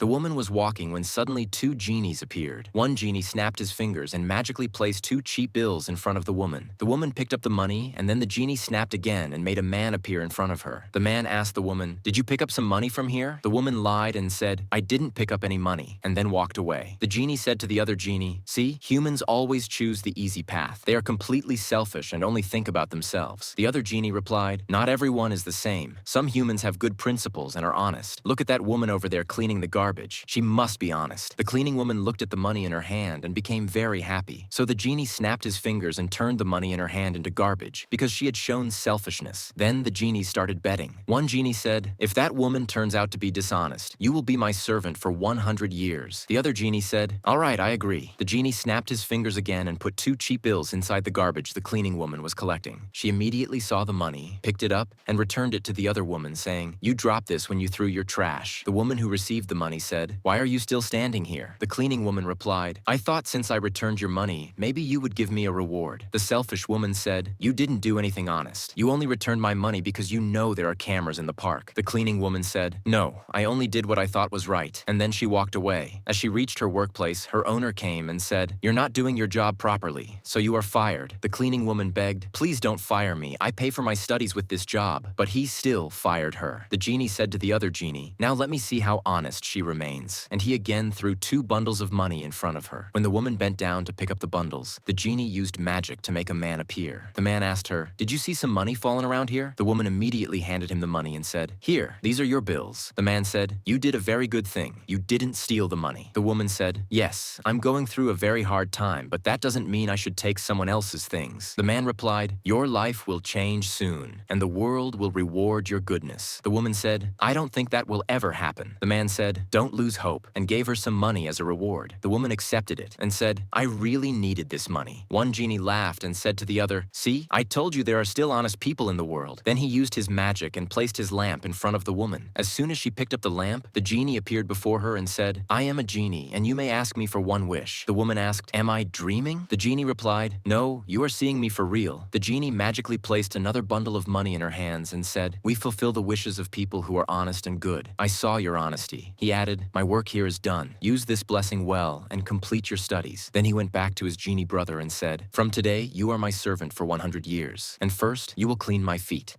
The woman was walking when suddenly two genies appeared. One genie snapped his fingers and magically placed two cheap bills in front of the woman. The woman picked up the money, and then the genie snapped again and made a man appear in front of her. The man asked the woman, "Did you pick up some money from here?" The woman lied and said, "I didn't pick up any money," and then walked away. The genie said to the other genie, "See, humans always choose the easy path. They are completely selfish and only think about themselves." The other genie replied, "Not everyone is the same. Some humans have good principles and are honest. Look at that woman over there cleaning the garbage. She must be honest." The cleaning woman looked at the money in her hand and became very happy. So the genie snapped his fingers and turned the money in her hand into garbage because she had shown selfishness. Then the genies started betting. One genie said, "If that woman turns out to be dishonest, you will be my servant for 100 years. The other genie said, "All right, I agree." The genie snapped his fingers again and put two cheap bills inside the garbage the cleaning woman was collecting. She immediately saw the money, picked it up, and returned it to the other woman, saying, "You dropped this when you threw your trash." The woman who received the money said, "Why are you still standing here?" The cleaning woman replied, "I thought since I returned your money, maybe you would give me a reward." The selfish woman said, "You didn't do anything honest. You only returned my money because you know there are cameras in the park." The cleaning woman said, "No, I only did what I thought was right." And then she walked away. As she reached her workplace, her owner came and said, "You're not doing your job properly, so you are fired." The cleaning woman begged, "Please don't fire me. I pay for my studies with this job." But he still fired her. The genie said to the other genie, "Now let me see how honest she remains." And he again threw two bundles of money in front of her. When the woman bent down to pick up the bundles, the genie used magic to make a man appear. The man asked her, "Did you see some money falling around here?" The woman immediately handed him the money and said, "Here, these are your bills." The man said, "You did a very good thing. You didn't steal the money." The woman said, "Yes, I'm going through a very hard time, but that doesn't mean I should take someone else's things." The man replied, "Your life will change soon, and the world will reward your goodness." The woman said, "I don't think that will ever happen." The man said, "Don't lose hope," and gave her some money as a reward. The woman accepted it and said, "I really needed this money." One genie laughed and said to the other, "See, I told you there are still honest people in the world." Then he used his magic and placed his lamp in front of the woman. As soon as she picked up the lamp, the genie appeared before her and said, "I am a genie, and you may ask me for one wish." The woman asked, "Am I dreaming?" The genie replied, "No, you are seeing me for real." The genie magically placed another bundle of money in her hands and said, "We fulfill the wishes of people who are honest and good. I saw your honesty." He added, "My work here is done. Use this blessing well and complete your studies." Then he went back to his genie brother and said, "From today, you are my servant for 100 years. And first, you will clean my feet."